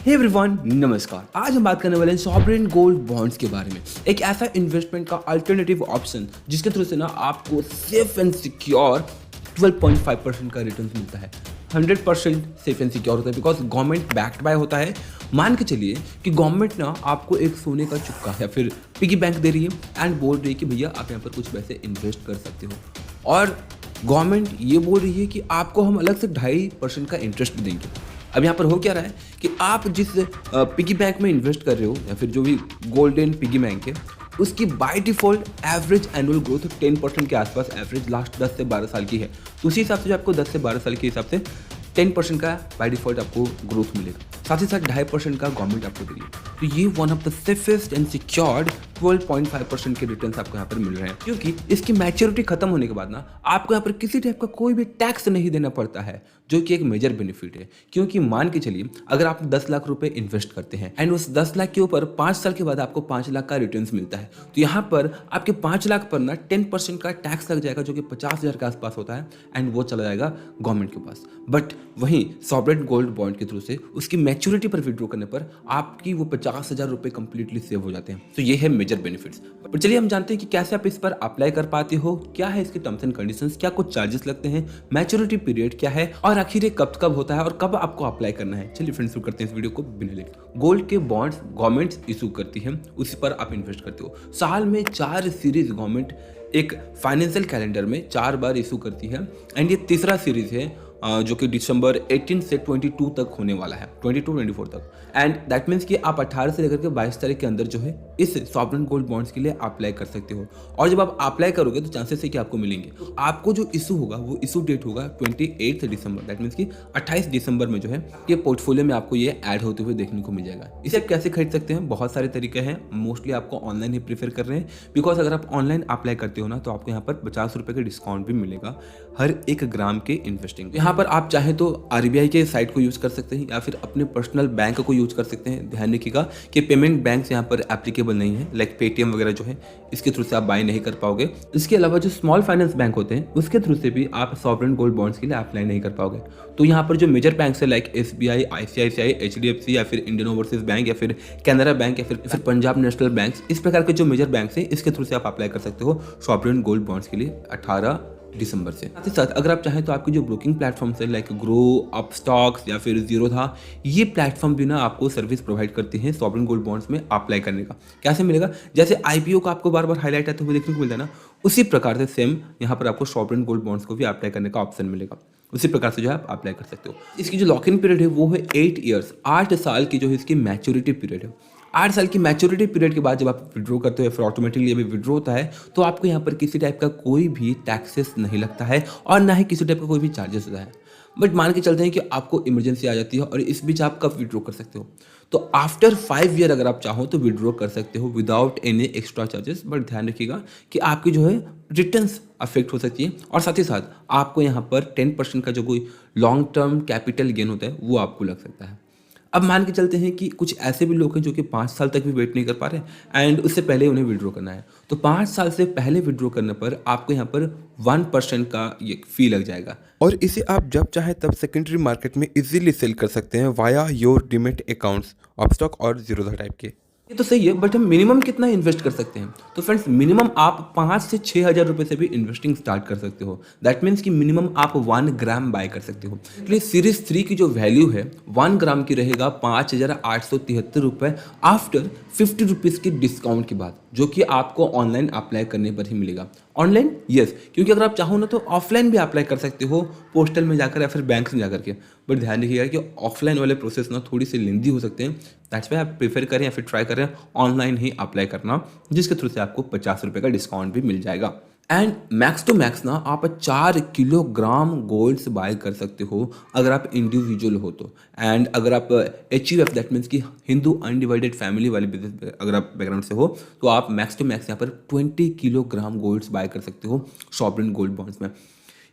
Hey everyone, नमस्कार। आज हम बात करने वाले हैं सॉवरेन गोल्ड बॉन्ड्स के बारे में। एक ऐसा इन्वेस्टमेंट का अल्टरनेटिव ऑप्शन जिसके थ्रू से ना आपको सेफ एंड सिक्योर 12.5% का रिटर्न मिलता है। 100% सेफ एंड सिक्योर होता है बिकॉज गवर्नमेंट बैक्ड बाय होता है। मान के चलिए कि गवर्नमेंट ना आपको एक सोने का चुक्का या फिर पिगी बैंक दे रही है एंड बोल रही है कि भैया आप यहाँ पर कुछ पैसे इन्वेस्ट कर सकते हो, और गवर्नमेंट ये बोल रही है कि आपको हम अलग से 2.5% का इंटरेस्ट भी देंगे। अब यहाँ पर हो क्या रहा है कि आप जिस पिगी बैंक में इन्वेस्ट कर रहे हो या फिर जो भी गोल्डन पिगी बैंक है उसकी by default average annual growth 10% के आसपास एवरेज लास्ट 10 से 12 साल की है। तो उसी हिसाब से जो आपको 10 से 12 साल के हिसाब से 10% का बाय डिफॉल्ट आपको ग्रोथ मिलेगा। साथ ही साथ 2.5% का गवर्नमेंट आपको दे रही है। तो ये one of the safest and secured 12.5% के रिटर्न्स आपको यहाँ पर मिल रहे हैं, क्योंकि इसकी मैच्योरिटी खत्म होने के बाद ना आपको यहाँ पर किसी टाइप का कोई भी टैक्स नहीं देना पड़ता है, जो कि एक मेजर बेनिफिट है। क्योंकि मान के चलिए अगर आप 10 लाख रुपए इन्वेस्ट करते हैं एंड उस 10 लाख के ऊपर 5 साल के बाद आपको 5 लाख का रिटर्न मिलता है, तो यहाँ पर आपके 5 लाख पर ना 10% का टैक्स लग जाएगा, जो कि 50,000 के आसपास होता है एंड वो चला जाएगा गवर्नमेंट के पास। बट वहीं सॉवरेन गोल्ड बॉन्ड के थ्रू से उसकी मैच्योरिटी पर विड्रॉ करने पर आपकी वो 50,000 रुपए कंप्लीटली सेव हो जाते हैं। तो ये है मेजर बेनिफिट्स। पर चलिए हम जानते हैं कि कैसे आप इस पर अप्लाई कर पाते हो, क्या है इसके टर्म्स एंड कंडीशंस, क्या कुछ चार्जेस लगते हैं, मैच्योरिटी पीरियड क्या है और आखिर ये कब कब होता है और कब आपको अप्लाई करना है। चलिए फ्रेंड्स, शुरू करते हैं इस वीडियो को बिना लेट। गोल्ड के बॉन्ड्स गवर्नमेंट इशू करती है, उसी पर आप इन्वेस्ट करते हो। साल में 4 सीरीज गवर्नमेंट एक फाइनेंशियल कैलेंडर में 4 बार इशू करती है एंड ये तीसरा सीरीज है जो कि दिसंबर 18 से 22 तक होने वाला है, 22-24 तक। एंड दैट मीन्स कि आप 18 से लेकर के 22 तारीख के अंदर जो है इस सॉवरेन गोल्ड बॉन्ड्स के लिए अप्लाई कर सकते हो। और जब आप अप्लाई करोगे तो चांसेस है कि आपको मिलेंगे। तो आपको जो इशू होगा वो इशू डेट होगा 28 दिसंबर, दैट मीन्स कि 28 दिसंबर में जो है ये पोर्टफोलियो में आपको ये ऐड होते हुए देखने को मिल जाएगा। इसे आप कैसे खरीद सकते हैं? बहुत सारे तरीके हैं। मोस्टली आपको ऑनलाइन ही प्रीफर कर रहे हैं, बिकॉज अगर आप ऑनलाइन अप्लाई करते हो ना तो आपको यहाँ पर 50 रुपये का डिस्काउंट भी मिलेगा हर 1 ग्राम के इन्वेस्टिंग। यहाँ पर आप चाहे तो आरबीआई के साइट को यूज कर सकते हैं या फिर अपने पर्सनल बैंक को यूज कर सकते हैं। ध्यान रखिएगा कि पेमेंट बैंक यहाँ पर एप्लीकेबल नहीं है, लाइक पेटीएम वगैरह जो है इसके थ्रू से आप बाय नहीं कर पाओगे। इसके अलावा जो स्मॉल फाइनेंस बैंक होते हैं उसके थ्रू से भी आप सॉवरेन गोल्ड बॉन्ड्स के लिए अप्लाई नहीं कर पाओगे। तो यहाँ पर जो मेजर बैंक है लाइक एसबीआई, आईसीआईसीआई, एचडीएफसी या फिर इंडियन ओवरसीज बैंक या फिर कैनरा बैंक या फिर पंजाब नेशनल बैंक, इस प्रकार के जो मेजर बैंक है इसके थ्रू से आप अप्लाई कर सकते हो सॉवरेन गोल्ड बॉन्ड्स के लिए 18 दिसंबर से। साथ ही साथ अगर आप चाहें तो आपकी जो ब्रोकिंग प्लेटफॉर्म है लाइक ग्रो, अपस्टॉक्स या फिर जीरो था, ये प्लेटफॉर्म भी ना आपको सर्विस प्रोवाइड करते हैं सॉवरेन गोल्ड बॉन्ड्स में अप्लाई करने का। कैसे मिलेगा? जैसे आईपीओ का आपको बार बार हाईलाइट आते हुए देखने को मिलता है ना, उसी प्रकार से सेम यहाँ पर आपको सॉवरेन गोल्ड बॉन्ड्स को भी अप्लाई करने का ऑप्शन मिलेगा। उसी प्रकार से जो है आप अप्लाई कर सकते हो। इसकी जो लॉक इन पीरियड है वो है 8 ईयर्स, 8 साल की जो है इसकी मैच्योरिटी पीरियड है। 8 साल की मैच्योरिटी पीरियड के बाद जब आप विड्रॉ करते हो या फिर ऑटोमेटिकली अभी विड्रॉ होता है तो आपको यहाँ पर किसी टाइप का कोई भी टैक्सेस नहीं लगता है और ना ही किसी टाइप का कोई भी चार्जेस होता है। बट मान के चलते हैं कि आपको इमरजेंसी आ जाती है और इस बीच आप कब विड्रॉ कर सकते हो? तो आफ्टर 5 ईयर अगर आप चाहो तो विड्रॉ कर सकते हो without any extra charges. But ध्यान रखिएगा कि आपकी जो है रिटर्न्स अफेक्ट हो सकती है और साथ ही साथ आपको यहाँ पर 10% का जो कोई लॉन्ग टर्म कैपिटल गेन होता है वो आपको लग सकता है। अब मान के चलते हैं कि कुछ ऐसे भी लोग हैं जो कि 5 साल तक भी वेट नहीं कर पा रहे एंड उससे पहले उन्हें विड्रॉ करना है। तो 5 साल से पहले विड्रॉ करने पर आपको यहाँ पर 1% का ये फी लग जाएगा और इसे आप जब चाहे तब सेकेंडरी मार्केट में इजीली सेल कर सकते हैं via your demat accounts, Upstox और जीरोधा टाइप के। ये तो सही है, बट हम मिनिमम कितना इन्वेस्ट कर सकते हैं? तो फ्रेंड्स, मिनिमम आप 5 से 6 हज़ार रुपये से भी इन्वेस्टिंग स्टार्ट कर सकते हो। दैट मीन्स कि मिनिमम आप 1 ग्राम बाय कर सकते हो। इसलिए सीरीज 3 की जो वैल्यू है 1 ग्राम की रहेगा 5,873 रुपये आफ्टर 50 रुपीज़ की डिस्काउंट के बाद, जो कि आपको ऑनलाइन अप्लाई करने पर ही मिलेगा। ऑनलाइन यस, क्योंकि अगर आप चाहो ना तो ऑफलाइन भी अप्लाई कर सकते हो, पोस्टल में जाकर या फिर बैंक में जाकर के। बट ध्यान रखिएगा कि ऑफलाइन वाले प्रोसेस ना थोड़ी सी लेंदी हो सकते हैं। दैट्स वाई आप प्रेफर करें या फिर ट्राई करें ऑनलाइन ही अप्लाई करना, जिसके थ्रू से आपको 50 रुपये का डिस्काउंट भी मिल जाएगा। एंड मैक्स टू मैक्स ना आप 4 किलोग्राम गोल्ड्स बाय कर सकते हो अगर आप इंडिविजुअल हो तो। एंड अगर आप HUF दैट मीन्स कि हिंदू अनडिवाइडेड फैमिली वाले बिजनेस अगर आप बैकग्राउंड से हो तो आप मैक्स टू मैक्स यहाँ पर 20 किलोग्राम गोल्ड्स बाय कर सकते हो सॉवरेन गोल्ड बॉन्ड्स में।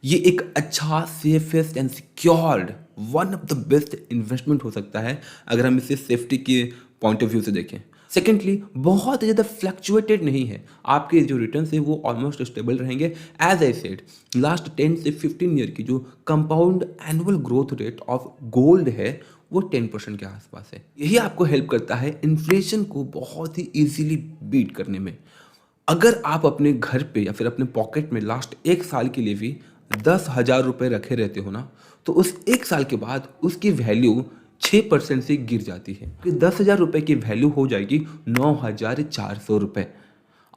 ये एक अच्छा, safest and secured, one of the best investment हो सकता है अगर हम इसे सेफ्टी के पॉइंट ऑफ व्यू से देखें। सेकेंडली, बहुत ज़्यादा फ्लक्चुएटेड नहीं है, आपके जो रिटर्न है वो ऑलमोस्ट स्टेबल रहेंगे। एज आई सेड, लास्ट 10 से 15 ईयर की जो compound annual growth rate of gold है वो 10% के आसपास है। यही आपको हेल्प करता है इन्फ्लेशन को बहुत ही ईजिली बीट करने में। अगर आप अपने घर पे या फिर अपने पॉकेट में लास्ट 1 साल के लिए भी 10,000 रुपये रखे रहते हो ना, तो उस 1 साल के बाद उसकी वैल्यू 6% से गिर जाती है कि 10,000 रुपये की वैल्यू हो जाएगी 9,400 रुपये।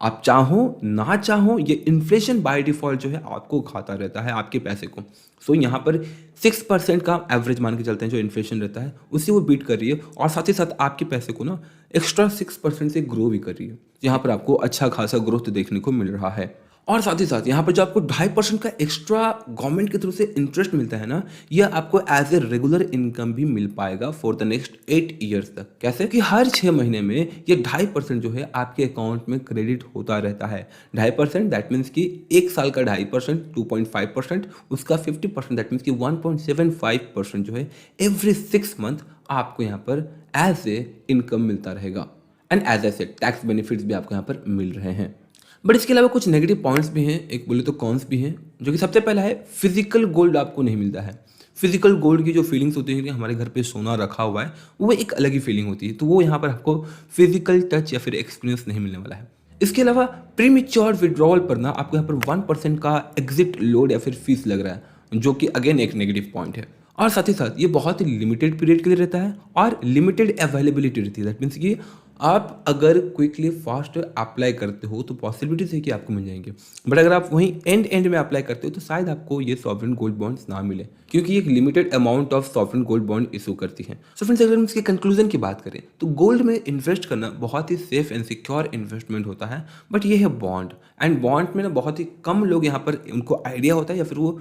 आप चाहो ना चाहो ये इन्फ्लेशन बाय डिफ़ॉल्ट जो है आपको खाता रहता है आपके पैसे को। सो यहाँ पर 6% का एवरेज मान के चलते हैं जो इन्फ्लेशन रहता है, उसी वो बीट कर रही है और साथ ही साथ आपके पैसे को ना एक्स्ट्रा 6% से ग्रो भी कर रही है। यहाँ पर आपको अच्छा खासा ग्रोथ देखने को मिल रहा है। और साथ ही साथ यहाँ पर जो आपको 2.5% का एक्स्ट्रा गवर्नमेंट के थ्रू से इंटरेस्ट मिलता है ना, यह आपको एज ए रेगुलर इनकम भी मिल पाएगा फॉर द नेक्स्ट 8 ईयर्स तक। कैसे कि हर 6 महीने में ये 2.5% जो है आपके अकाउंट में क्रेडिट होता रहता है। 2.5% दैट मीन्स कि 1 साल का 2.5%, 2.5%, उसका 50% दैट मीन्स कि 1.75% जो है एवरी 6 मंथ आपको यहाँ पर एज ए इनकम मिलता रहेगा। And as I said tax benefits भी आपको यहाँ पर मिल रहे हैं। बट इसके अलावा कुछ नेगेटिव पॉइंट्स भी हैं, एक बोले तो कॉन्स भी हैं, जो कि सबसे पहला है फिजिकल गोल्ड आपको नहीं मिलता है। फिजिकल गोल्ड की जो फीलिंग्स होती है कि हमारे घर पे सोना रखा हुआ है, वो एक अलग ही फीलिंग होती है, तो वो यहाँ पर आपको फिजिकल टच या फिर एक्सपीरियंस नहीं मिलने वाला है। इसके अलावा प्रीमेच्योर विड्रॉवल पर ना आपको यहाँ पर 1% का एग्जिट लोड या फिर फीस लग रहा है, जो कि अगेन एक नेगेटिव पॉइंट है। और साथ ही साथ ये बहुत ही लिमिटेड पीरियड के लिए रहता है और लिमिटेड अवेलेबिलिटी रहती है। दैट मीन्स कि आप अगर क्विकली फास्ट अप्लाई करते हो तो पॉसिबिलिटीज है कि आपको मिल जाएंगे, बट अगर आप वहीं एंड में अप्लाई करते हो तो शायद आपको ये सॉवरेन गोल्ड बॉन्ड्स ना मिले, क्योंकि एक limited amount of sovereign gold bond issue करती है। सो फ्रेंड्स, अगर हम इसके कंक्लूजन की बात करें तो गोल्ड में इन्वेस्ट करना बहुत ही सेफ एंड सिक्योर इन्वेस्टमेंट होता है, बट ये है बॉन्ड, एंड बॉन्ड में ना बहुत ही कम लोग यहाँ पर उनको आइडिया होता है या फिर वो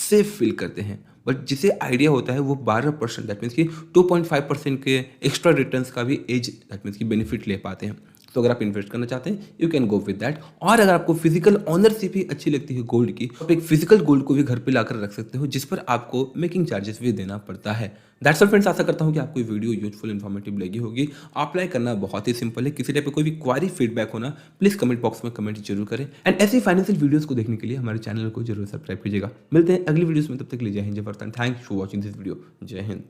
सेफ फील करते हैं। बट जिसे आइडिया होता है वो 12% दैट मीन्स कि 2.5% के एक्स्ट्रा रिटर्न्स का भी एज दैट मीन्स कि बेनिफिट ले पाते हैं। तो अगर आप इन्वेस्ट करना चाहते हैं you can go with that. और अगर आपको फिजिकल ऑनरशिप भी अच्छी लगती है गोल्ड की, तो आप एक फिजिकल गोल्ड को भी घर पे लाकर रख सकते हो, जिस पर आपको मेकिंग चार्जेस भी देना पड़ता है। दैट्स ऑल फ्रेंड्स, आशा करता हूँ कि आपको ये वीडियो यूजफुल इन्फॉर्मेटिव लगी होगी। अप्लाई करना बहुत ही सिंपल है। किसी टाइप का कोई भी क्वारी फीडबैक हो ना, प्लीज कमेंट बॉक्स में कमेंट जरूर करें। एंड ऐसे फाइनेंशियल वीडियोस को देखने के लिए हमारे चैनल को जरूर सब्सक्राइब कीजिएगा। मिलते हैं अगली वीडियोस में, तब तक के लिए जय हिंद, जय Bharat, thanks for watching this video. जय हिंद।